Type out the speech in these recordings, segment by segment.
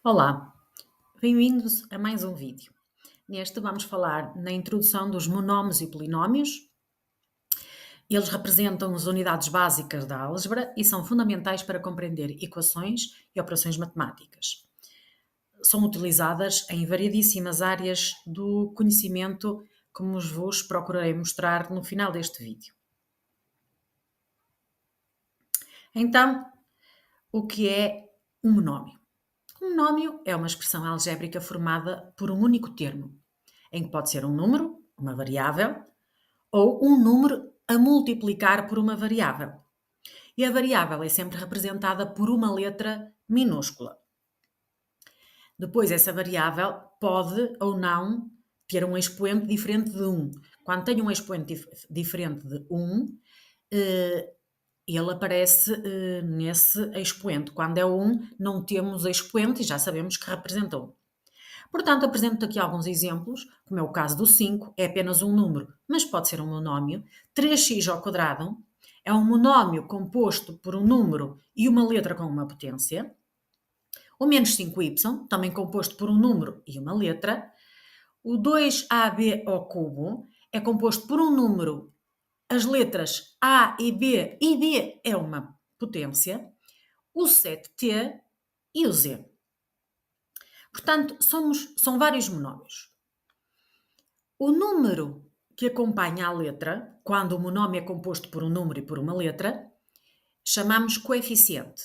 Olá, bem-vindos a mais um vídeo. Neste vamos falar na introdução dos monómios e polinómios. Eles representam as unidades básicas da álgebra e são fundamentais para compreender equações e operações matemáticas. São utilizadas em variedíssimas áreas do conhecimento, como vos procurarei mostrar no final deste vídeo. Então, o que é um monómio? Um monómio é uma expressão algébrica formada por um único termo, em que pode ser um número, uma variável, ou um número a multiplicar por uma variável. E a variável é sempre representada por uma letra minúscula. Depois, essa variável pode ou não ter um expoente diferente de 1. Quando tem um expoente diferente de 1, ele aparece nesse expoente. Quando é 1, não temos expoente e já sabemos que representa 1. Portanto, apresento aqui alguns exemplos, como é o caso do 5, é apenas um número, mas pode ser um monómio. 3x ao quadrado é um monómio composto por um número e uma letra com uma potência. O menos 5y, também composto por um número e uma letra. O 2ab ao cubo é composto por um número, as letras A e B é uma potência. O 7t e o z. Portanto, são vários monómios. O número que acompanha a letra, quando o monómio é composto por um número e por uma letra, chamamos coeficiente.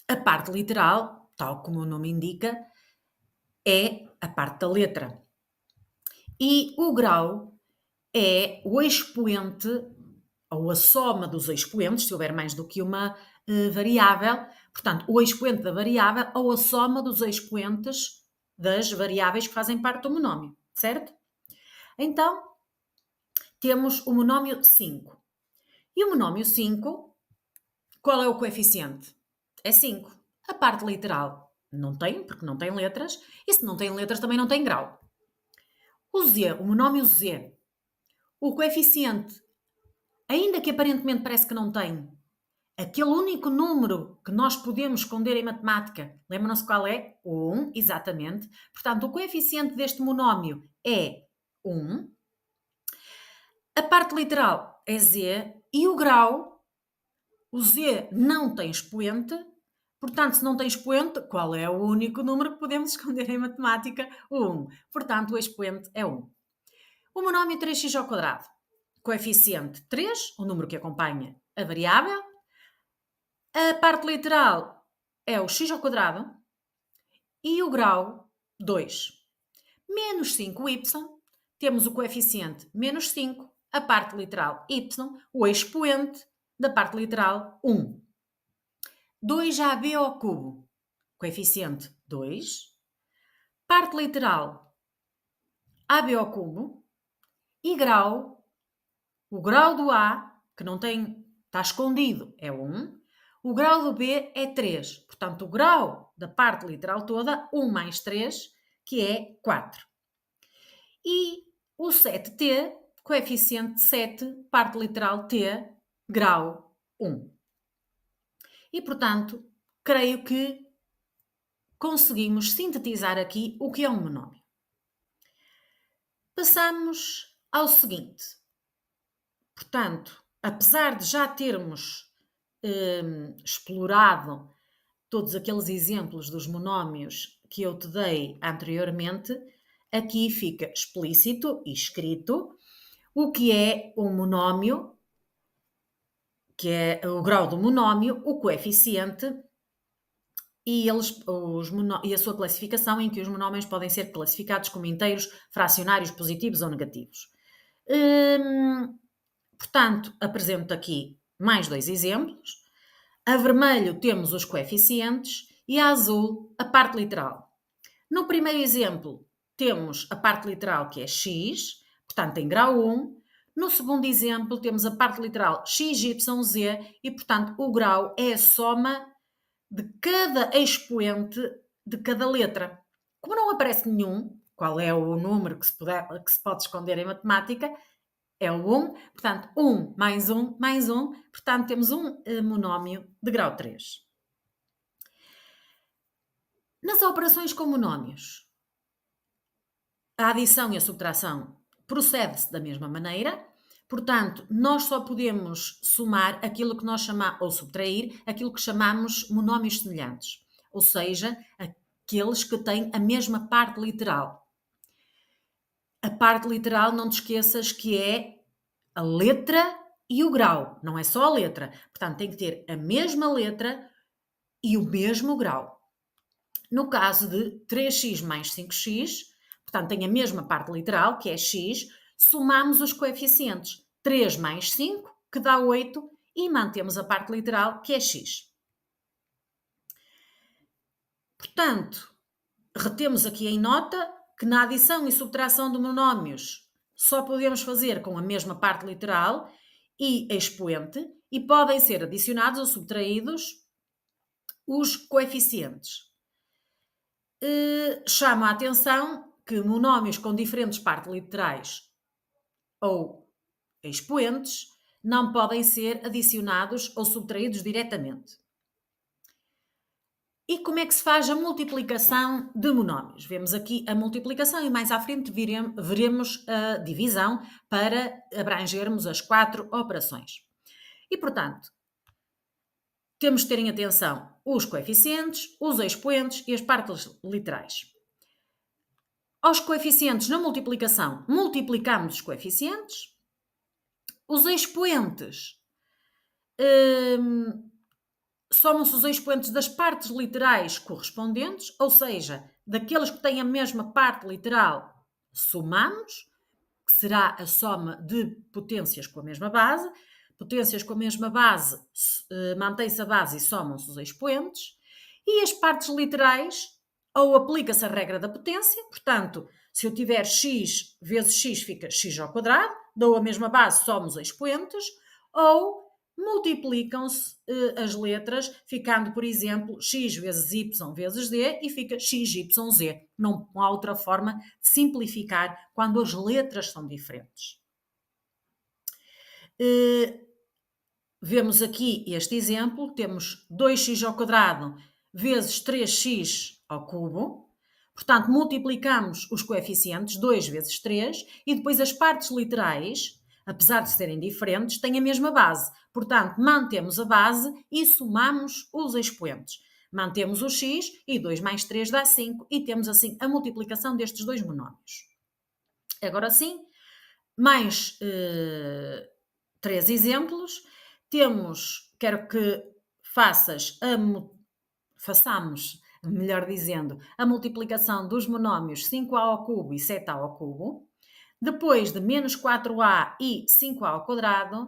A parte literal, tal como o nome indica, é a parte da letra. E o grau é o expoente, ou a soma dos expoentes, se houver mais do que uma variável. Portanto, o expoente da variável ou a soma dos expoentes das variáveis que fazem parte do monómio, certo? Então, temos o monómio 5. E o monómio 5, qual é o coeficiente? É 5. A parte literal não tem, porque não tem letras, e se não tem letras também não tem grau. O z, o monómio z, o coeficiente, ainda que aparentemente parece que não tem, aquele único número que nós podemos esconder em matemática, lembram-se qual é? O 1, exatamente. Portanto, o coeficiente deste monómio é 1. A parte literal é z e o grau, o z não tem expoente, portanto, se não tem expoente, qual é o único número que podemos esconder em matemática? O 1. Portanto, o expoente é 1. O monómio 3x ao quadrado, coeficiente 3, o número que acompanha a variável. A parte literal é o x ao quadrado e o grau 2. Menos 5y, temos o coeficiente menos 5, a parte literal y, o expoente da parte literal 1. 2ab ao cubo, coeficiente 2, parte literal ab ao cubo e grau, o grau do A, que não tem, está escondido, é 1, o grau do B é 3, portanto o grau da parte literal toda, 1 mais 3, que é 4. E o 7t, coeficiente 7, parte literal t, grau 1. E, portanto, creio que conseguimos sintetizar aqui o que é um monómio. Passamos ao seguinte. Portanto, apesar de já termos explorado todos aqueles exemplos dos monómios que eu te dei anteriormente, aqui fica explícito e escrito o que é um monómio, que é o grau do monómio, o coeficiente e a sua classificação, em que os monómios podem ser classificados como inteiros, fracionários, positivos ou negativos. Portanto, apresento aqui mais dois exemplos. A vermelho temos os coeficientes e a azul a parte literal. No primeiro exemplo, temos a parte literal que é x, portanto em grau 1. No segundo exemplo, temos a parte literal x, y, z e, portanto, o grau é a soma de cada expoente de cada letra. Como não aparece nenhum, qual é o número que se pode esconder em matemática? É o 1, portanto, 1 mais 1 mais 1, portanto, temos um monómio de grau 3. Nas operações com monómios, a adição e a subtração procede-se da mesma maneira, portanto, nós só podemos somar aquilo que nós chamamos, ou subtrair, aquilo que chamamos monómios semelhantes, ou seja, aqueles que têm a mesma parte literal. A parte literal, não te esqueças que é a letra e o grau, não é só a letra. Portanto, tem que ter a mesma letra e o mesmo grau. No caso de 3x mais 5x, portanto, tem a mesma parte literal, que é x, somamos os coeficientes. 3 mais 5, que dá 8, e mantemos a parte literal, que é x. Portanto, retemos aqui em nota que na adição e subtração de monómios só podemos fazer com a mesma parte literal e expoente, e podem ser adicionados ou subtraídos os coeficientes. Chama a atenção que monómios com diferentes partes literais ou expoentes não podem ser adicionados ou subtraídos diretamente. E como é que se faz a multiplicação de monómios? Vemos aqui a multiplicação e mais à frente veremos a divisão para abrangermos as 4 operações. E, portanto, temos de ter em atenção os coeficientes, os expoentes e as partes literais. Aos coeficientes na multiplicação, multiplicamos os coeficientes. Os expoentes, somam-se os expoentes das partes literais correspondentes, ou seja, daqueles que têm a mesma parte literal, somamos, que será a soma de potências com a mesma base. Potências com a mesma base, mantém-se a base e somam-se os expoentes. E as partes literais, ou aplica-se a regra da potência, portanto, se eu tiver x vezes x fica x ao quadrado, dou a mesma base, somo os expoentes, ou multiplicam-se as letras, ficando, por exemplo, x vezes y vezes z e fica xyz. Não há outra forma de simplificar quando as letras são diferentes. Vemos aqui este exemplo, temos 2x ao quadrado vezes 3x ao cubo. Portanto, multiplicamos os coeficientes, 2 vezes 3, e depois as partes literais, apesar de serem diferentes, têm a mesma base. Portanto, mantemos a base e somamos os expoentes. Mantemos o x e 2 mais 3 dá 5 e temos assim a multiplicação destes dois monómios. Agora sim, mais 3 exemplos. Quero que façamos, melhor dizendo, a multiplicação dos monómios 5a ao cubo e 7a ao cubo, depois de menos 4a e 5a ao quadrado,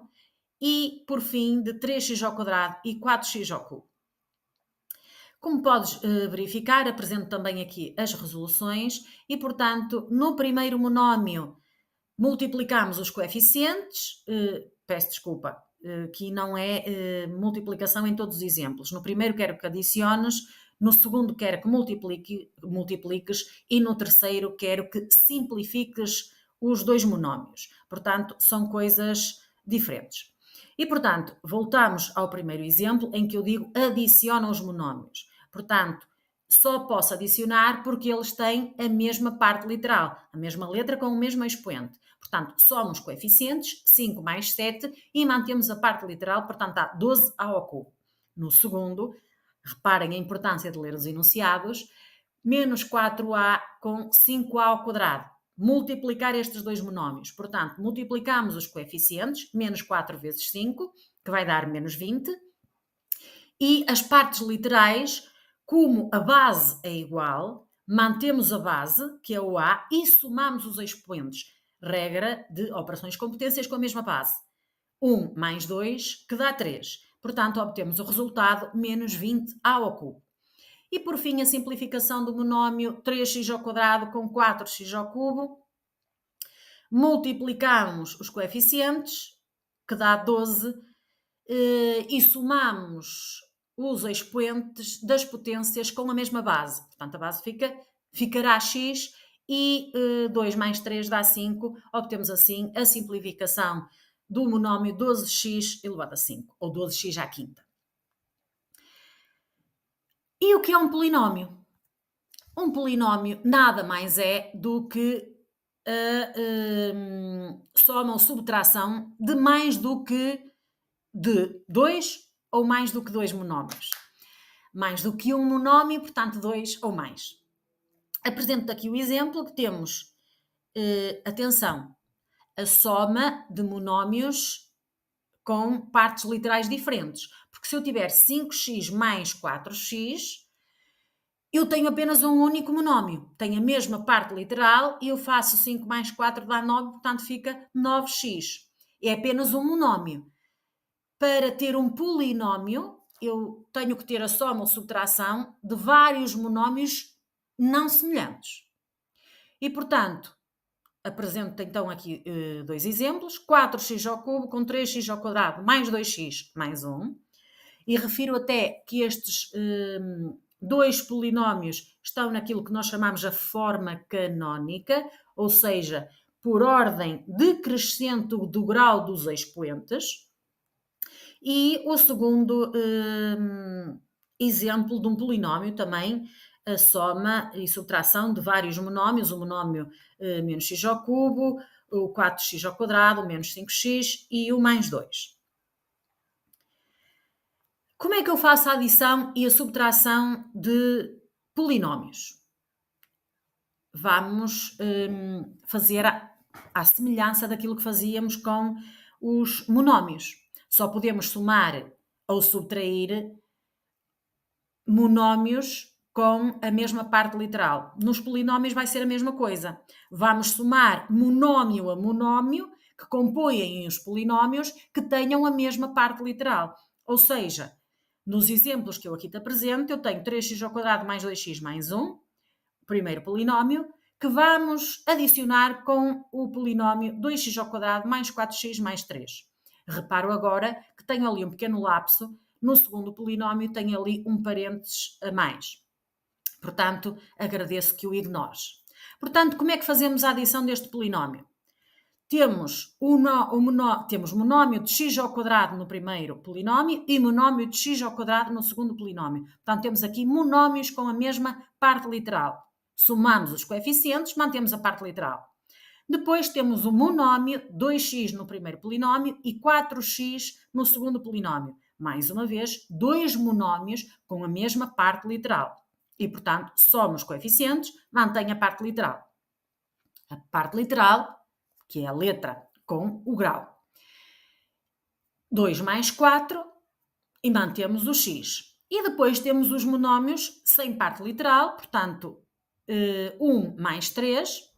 e, por fim, de 3x ao quadrado e 4x ao cubo. Como podes verificar, apresento também aqui as resoluções e, portanto, no primeiro monómio multiplicamos os coeficientes, peço desculpa, que não é multiplicação em todos os exemplos. No primeiro quero que adiciones, no segundo quero que multipliques e no terceiro quero que simplifiques os dois monómios. Portanto, são coisas diferentes. E, portanto, voltamos ao primeiro exemplo em que eu digo adiciona os monómios. Portanto, só posso adicionar porque eles têm a mesma parte literal, a mesma letra com o mesmo expoente. Portanto, somos coeficientes, 5 mais 7, e mantemos a parte literal, portanto, dá 12a ao cubo. No segundo, reparem a importância de ler os enunciados, menos 4a com 5a ao quadrado. Multiplicar estes dois monómios. Portanto, multiplicamos os coeficientes, menos 4 vezes 5, que vai dar menos 20, e as partes literais, como a base é igual, mantemos a base, que é o A, e somamos os expoentes. Regra de operações com potências com a mesma base. 1 mais 2, que dá 3. Portanto, obtemos o resultado menos 20a ao cubo. E, por fim, a simplificação do monómio 3x ao quadrado com 4x ao cubo. Multiplicamos os coeficientes, que dá 12, e somamos os expoentes das potências com a mesma base. Portanto, a base ficará x e 2 mais 3 dá 5. Obtemos assim a simplificação do monómio 12x elevado a 5, ou 12x à quinta. E o que é um polinómio? Um polinómio nada mais é do que a soma ou subtração de mais do que de 2 ou mais do que 2 monómios. Mais do que um monómio, portanto 2 ou mais. Apresento aqui o exemplo que temos, atenção, a soma de monómios com partes literais diferentes. Porque se eu tiver 5x mais 4x, eu tenho apenas um único monómio. Tenho a mesma parte literal e eu faço 5 mais 4 dá 9, portanto fica 9x. É apenas um monómio. Para ter um polinómio, eu tenho que ter a soma ou subtração de vários monómios não semelhantes. E, portanto, apresento então aqui dois exemplos. 4x ao cubo com 3x ao quadrado mais 2x mais 1. E refiro até que estes dois polinómios estão naquilo que nós chamamos a forma canónica, ou seja, por ordem decrescente do grau dos expoentes. E o segundo exemplo de um polinómio também, a soma e subtração de vários monómios, o monómio menos x ao cubo, o 4x ao quadrado, o menos 5x e o mais 2. Como é que eu faço a adição e a subtração de polinómios? Vamos fazer à semelhança daquilo que fazíamos com os monómios. Só podemos somar ou subtrair monómios com a mesma parte literal. Nos polinómios vai ser a mesma coisa. Vamos somar monómio a monómio que compõem os polinómios que tenham a mesma parte literal. Ou seja, nos exemplos que eu aqui te apresento, eu tenho 3x ao quadrado mais 2x mais 1, primeiro polinómio, que vamos adicionar com o polinómio 2x ao quadrado mais 4x mais 3. Reparo agora que tenho ali um pequeno lapso, no segundo polinómio tenho ali um parênteses a mais. Portanto, agradeço que o ignores. Portanto, como é que fazemos a adição deste polinómio? Temos monómio de x ao quadrado no primeiro polinómio e monómio de x ao quadrado no segundo polinómio. Portanto, temos aqui monómios com a mesma parte literal. Somamos os coeficientes, mantemos a parte literal. Depois temos o monómio 2x no primeiro polinómio e 4x no segundo polinómio. Mais uma vez, dois monómios com a mesma parte literal. E, portanto, soma os coeficientes, mantém a parte literal. A parte literal, que é a letra com o grau. 2 mais 4 e mantemos o x. E depois temos os monómios sem parte literal, portanto, 1 mais 3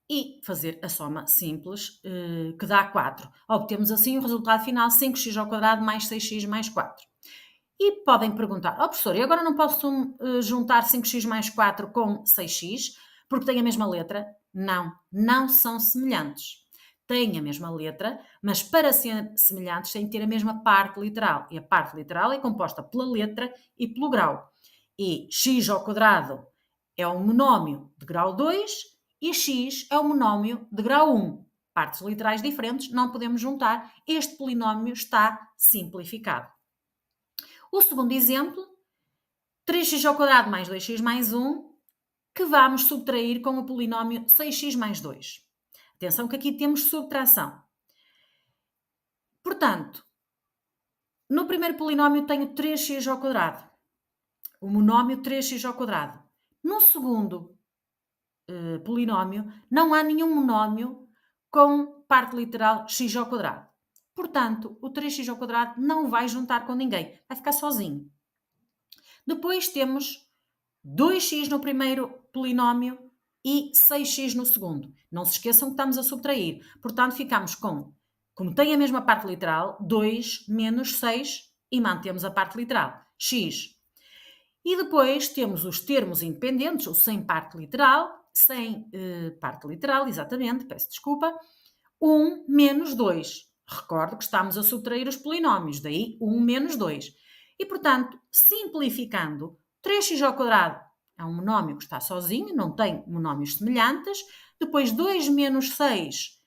e fazer a soma simples, que dá 4. Obtemos assim o resultado final 5x ao quadrado mais 6x mais 4. E podem perguntar, professor, e agora não posso juntar 5x mais 4 com 6x, porque tem a mesma letra? Não, não são semelhantes. Têm a mesma letra, mas para ser semelhantes têm que ter a mesma parte literal. E a parte literal é composta pela letra e pelo grau. E x ao quadrado é um monómio de grau 2 e x é um monómio de grau 1. Partes literais diferentes, não podemos juntar. Este polinómio está simplificado. O segundo exemplo, 3x ao quadrado mais 2x mais 1, que vamos subtrair com o polinómio 6x mais 2. Atenção que aqui temos subtração. Portanto, no primeiro polinómio tenho 3x ao quadrado. O monómio 3x ao quadrado. No segundo polinómio, não há nenhum monómio com parte literal x ao quadrado. Portanto, o 3x ao quadrado não vai juntar com ninguém, vai ficar sozinho. Depois temos 2x no primeiro polinómio e 6x no segundo. Não se esqueçam que estamos a subtrair. Portanto, ficamos com, como tem a mesma parte literal, 2 menos 6 e mantemos a parte literal, x. E depois temos os termos independentes, o sem parte literal, exatamente, peço desculpa, 1 menos 2. Recordo que estamos a subtrair os polinómios, daí 1 menos 2. E, portanto, simplificando, 3x ao quadrado é um monómio que está sozinho, não tem monómios semelhantes. Depois, 2 menos 6,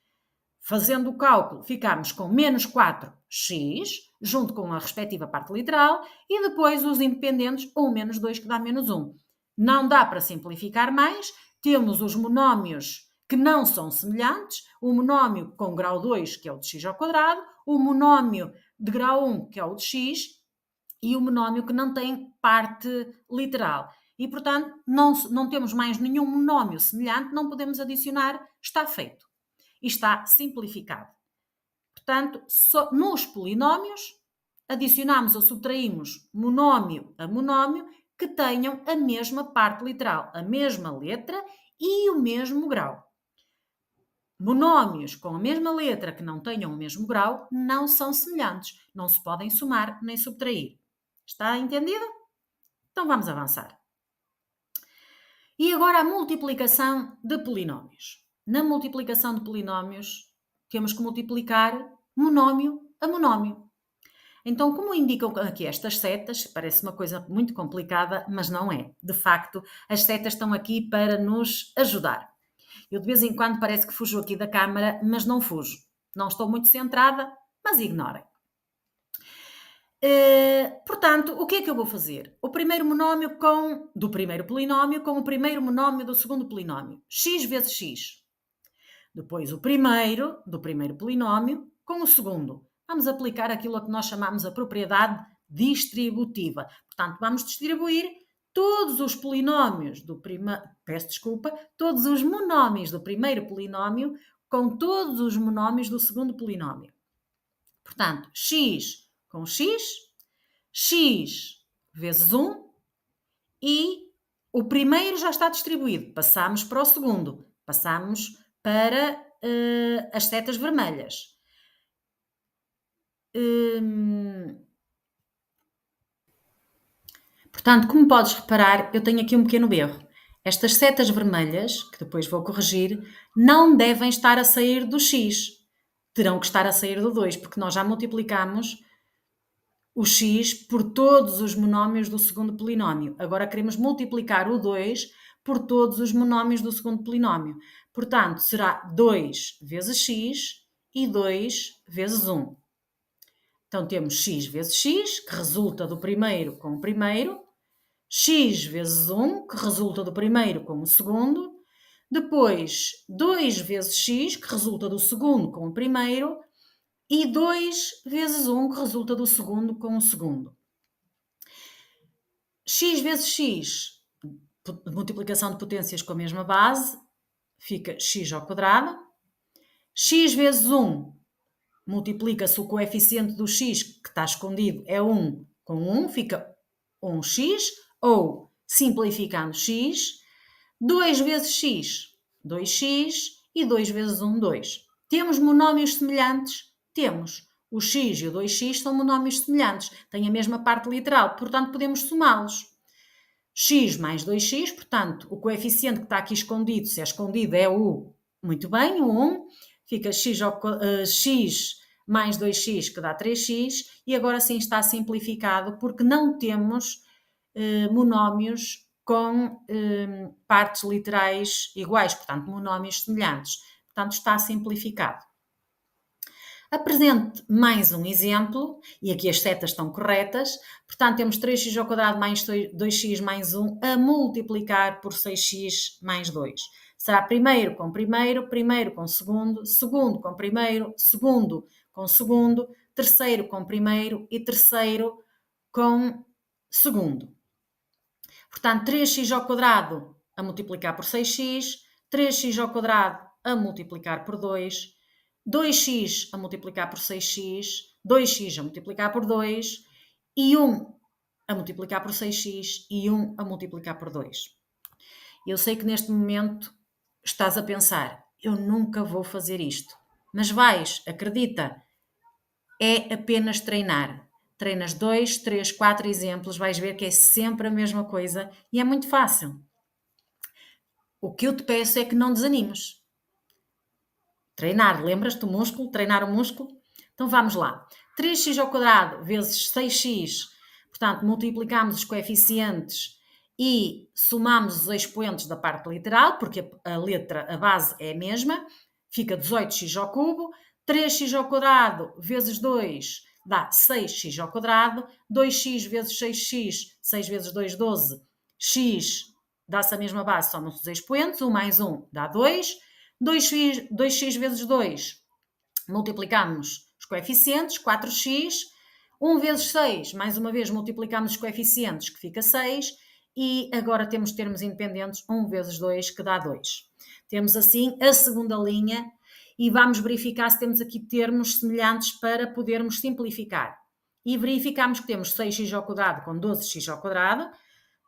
fazendo o cálculo, ficamos com menos 4x, junto com a respectiva parte literal, e depois os independentes, 1 menos 2, que dá menos 1. Não dá para simplificar mais. Temos os monómios que não são semelhantes, o monómio com grau 2, que é o de x ao quadrado, o monómio de grau 1, que é o de x, e o monómio que não tem parte literal. E, portanto, não temos mais nenhum monómio semelhante, não podemos adicionar, está feito. E está simplificado. Portanto, nos polinómios, adicionamos ou subtraímos monómio a monómio que tenham a mesma parte literal, a mesma letra e o mesmo grau. Monómios com a mesma letra que não tenham o mesmo grau não são semelhantes, não se podem somar nem subtrair. Está entendido? Então vamos avançar. E agora a multiplicação de polinómios. Na multiplicação de polinómios, temos que multiplicar monómio a monómio. Então, como indicam aqui estas setas, parece uma coisa muito complicada, mas não é. De facto, as setas estão aqui para nos ajudar. Eu de vez em quando parece que fujo aqui da câmara, mas não fujo. Não estou muito centrada, mas ignorem. Portanto, o que é que eu vou fazer? O primeiro monómio do primeiro polinómio com o primeiro monómio do segundo polinómio. X vezes x. Depois o primeiro do primeiro polinómio com o segundo. Vamos aplicar aquilo a que nós chamamos a propriedade distributiva. Portanto, vamos distribuir todos os polinómios todos os monómios do primeiro polinómio com todos os monómios do segundo polinómio. Portanto, x com x vezes 1 e o primeiro já está distribuído. Passamos para o segundo. Passamos para as setas vermelhas. Portanto, como podes reparar, eu tenho aqui um pequeno erro. Estas setas vermelhas, que depois vou corrigir, não devem estar a sair do x. Terão que estar a sair do 2, porque nós já multiplicamos o x por todos os monómios do segundo polinómio. Agora queremos multiplicar o 2 por todos os monómios do segundo polinómio. Portanto, será 2 vezes x e 2 vezes 1. Então, temos x vezes x, que resulta do primeiro com o primeiro, x vezes 1, que resulta do primeiro com o segundo, depois 2 vezes x, que resulta do segundo com o primeiro, e 2 vezes 1, que resulta do segundo com o segundo. X vezes x, multiplicação de potências com a mesma base, fica x ao quadrado. X vezes 1, multiplica-se o coeficiente do x, que está escondido, é 1 com 1, fica 1x, ou, simplificando x, 2 vezes x, 2x, e 2 vezes 1, 2. Temos monómios semelhantes? Temos. O x e o 2x são monómios semelhantes, têm a mesma parte literal, portanto podemos somá-los. X mais 2x, portanto, o coeficiente que está aqui escondido, se é escondido, é o, muito bem, o 1, fica x mais 2x, que dá 3x, e agora sim está simplificado, porque não temos monómios com partes literais iguais, portanto, monómios semelhantes. Portanto, está simplificado. Apresente mais um exemplo, e aqui as setas estão corretas, portanto temos 3x ao quadrado mais 2x mais 1 a multiplicar por 6x mais 2. Será primeiro com primeiro, primeiro com segundo, segundo com primeiro, segundo com segundo, terceiro com primeiro e terceiro com segundo. Portanto, 3x ao quadrado a multiplicar por 6x, 3x ao quadrado a multiplicar por 2, 2x a multiplicar por 6x, 2x a multiplicar por 2 e 1 a multiplicar por 6x e 1 a multiplicar por 2. Eu sei que neste momento estás a pensar, eu nunca vou fazer isto. Mas vais, acredita, é apenas treinar. Treinas 2, 3, 4 exemplos, vais ver que é sempre a mesma coisa e é muito fácil. O que eu te peço é que não desanimes. Treinar, lembras-te do músculo? Treinar o músculo? Então vamos lá. 3x ao quadrado vezes 6x, portanto multiplicamos os coeficientes e somamos os expoentes da parte literal, porque a base é a mesma, fica 18x ao cubo, 3x ao quadrado vezes 2 dá 6x ao quadrado, 2x vezes 6x, 6 vezes 2, 12, x dá-se a mesma base, somam-se os expoentes, 1 mais 1 dá 2, 2x vezes 2, multiplicamos os coeficientes, 4x, 1 vezes 6, mais uma vez multiplicamos os coeficientes, que fica 6, e agora temos termos independentes, 1 vezes 2, que dá 2. Temos assim a segunda linha, e vamos verificar se temos aqui termos semelhantes para podermos simplificar. E verificamos que temos 6x ao quadrado com 12x ao quadrado,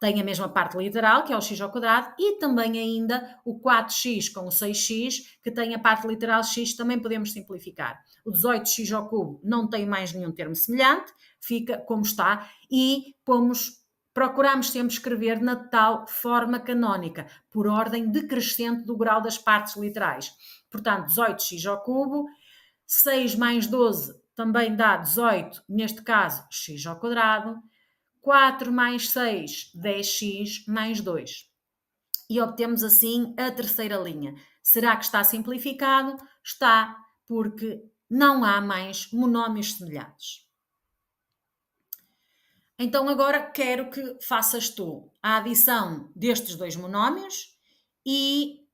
tem a mesma parte literal, que é o x ao quadrado, e também ainda o 4x com o 6x, que tem a parte literal x, também podemos simplificar. O 18x ao cubo não tem mais nenhum termo semelhante, fica como está, e procuramos sempre escrever na tal forma canónica, por ordem decrescente do grau das partes literais. Portanto, 18x ao cubo, 6 mais 12 também dá 18, neste caso, x ao quadrado, 4 mais 6, 10x mais 2. E obtemos assim a terceira linha. Será que está simplificado? Está, porque não há mais monómios semelhantes. Então agora quero que faças tu a adição destes dois monómios e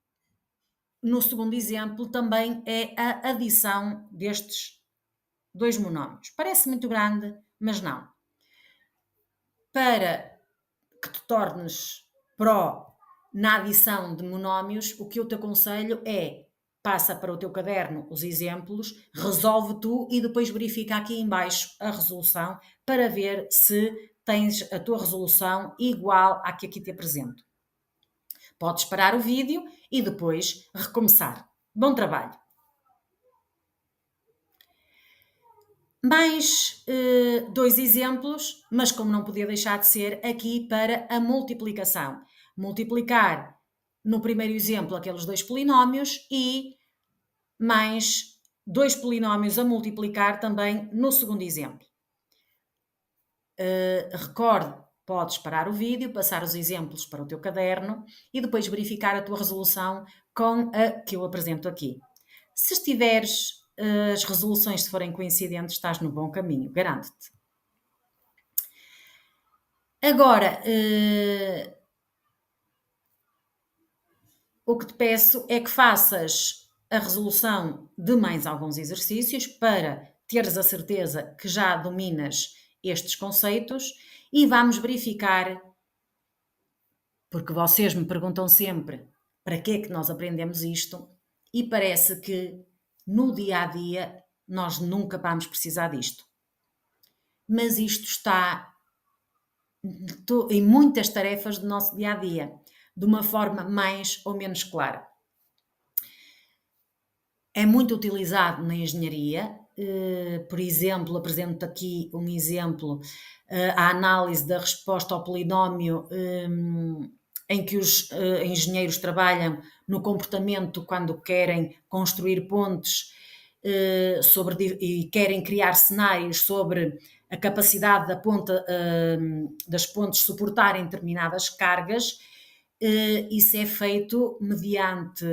no segundo exemplo também é a adição destes dois monómios. Parece muito grande, mas não. Para que te tornes pró na adição de monómios, o que eu te aconselho é passa para o teu caderno os exemplos, resolve tu e depois verifica aqui em baixo a resolução para ver se tens a tua resolução igual à que aqui te apresento. Podes parar o vídeo e depois recomeçar. Bom trabalho! Mais dois exemplos, mas como não podia deixar de ser, aqui para a multiplicação. Multiplicar no primeiro exemplo aqueles dois polinómios e mais dois polinómios a multiplicar também no segundo exemplo. Recorde, podes parar o vídeo, passar os exemplos para o teu caderno e depois verificar a tua resolução com a que eu apresento aqui. Se estiveres as resoluções se forem coincidentes, estás no bom caminho, garanto-te. Agora, o que te peço é que faças a resolução de mais alguns exercícios para teres a certeza que já dominas estes conceitos e vamos verificar, porque vocês me perguntam sempre para que é que nós aprendemos isto e parece que no dia a dia nós nunca vamos precisar disto. Mas isto está em muitas tarefas do nosso dia a dia, de uma forma mais ou menos clara. É muito utilizado na engenharia, por exemplo, apresento aqui um exemplo, a análise da resposta ao polinómio, em que os engenheiros trabalham no comportamento quando querem construir pontes e querem criar cenários sobre a capacidade das pontes suportarem determinadas cargas. Isso é feito mediante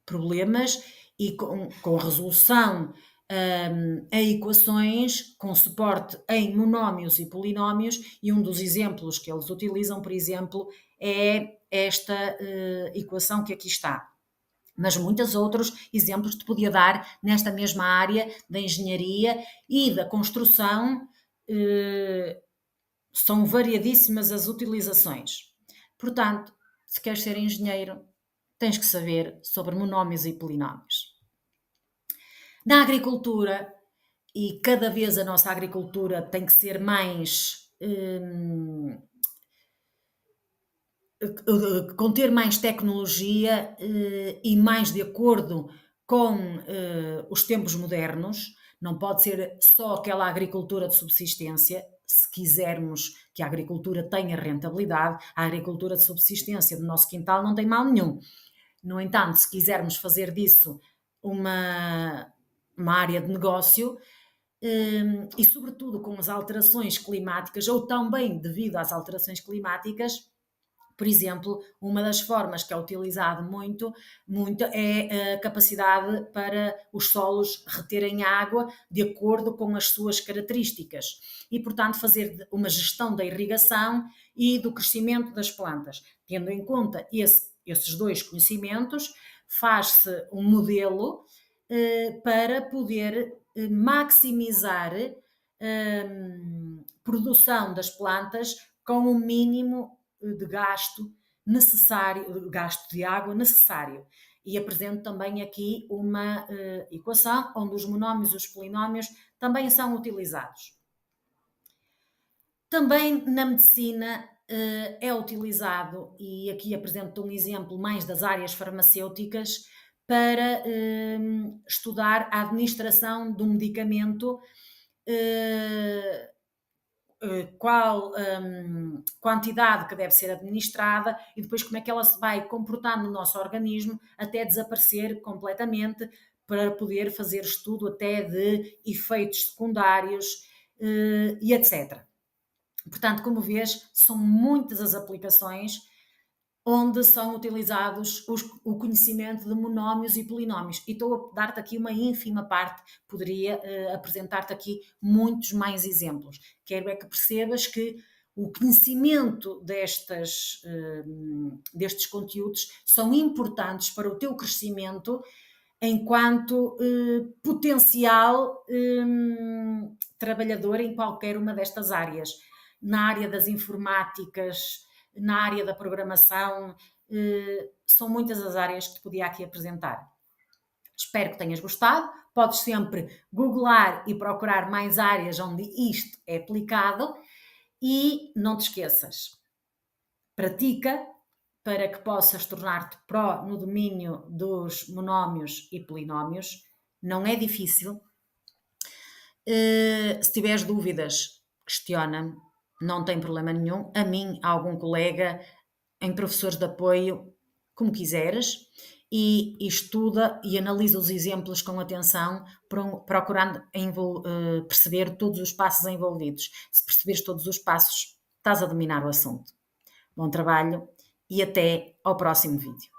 problemas e com resolução a equações com suporte em monómios e polinómios, e um dos exemplos que eles utilizam, por exemplo, é esta equação que aqui está. Mas muitos outros exemplos te podia dar nesta mesma área da engenharia e da construção, são variadíssimas as utilizações. Portanto, se queres ser engenheiro, tens que saber sobre monómios e polinómios. Na agricultura, e cada vez a nossa agricultura tem que ser mais conter mais tecnologia e mais de acordo com os tempos modernos, não pode ser só aquela agricultura de subsistência. Se quisermos que a agricultura tenha rentabilidade, a agricultura de subsistência do nosso quintal não tem mal nenhum. No entanto, se quisermos fazer disso uma área de negócio, e sobretudo com as alterações climáticas, ou também devido às alterações climáticas, Por exemplo, uma das formas que é utilizado muito é a capacidade para os solos reterem água de acordo com as suas características e, portanto, fazer uma gestão da irrigação e do crescimento das plantas. Tendo em conta esses dois conhecimentos, faz-se um modelo para poder maximizar produção das plantas com o mínimo de gasto necessário, gasto de água necessário. E apresento também aqui uma equação onde os monómios e os polinómios também são utilizados. Também na medicina é utilizado, e aqui apresento um exemplo mais das áreas farmacêuticas, para estudar a administração do medicamento, qual quantidade que deve ser administrada e depois como é que ela se vai comportando no nosso organismo até desaparecer completamente, para poder fazer estudo até de efeitos secundários e etc. Portanto, como vês, são muitas as aplicações onde são utilizados o conhecimento de monómios e polinómios. E estou a dar-te aqui uma ínfima parte, poderia apresentar-te aqui muitos mais exemplos. Quero é que percebas que o conhecimento destes conteúdos são importantes para o teu crescimento enquanto potencial trabalhador em qualquer uma destas áreas. Na área das informáticas, na área da programação, são muitas as áreas que te podia aqui apresentar. Espero que tenhas gostado. Podes sempre googlar e procurar mais áreas onde isto é aplicado e não te esqueças, pratica para que possas tornar-te pró no domínio dos monómios e polinómios. Não é difícil. Se tiveres dúvidas, questiona-me, não tem problema nenhum. A mim, a algum colega, em professores de apoio, como quiseres, e estuda e analisa os exemplos com atenção, procurando perceber todos os passos envolvidos. Se perceberes todos os passos, estás a dominar o assunto. Bom trabalho e até ao próximo vídeo.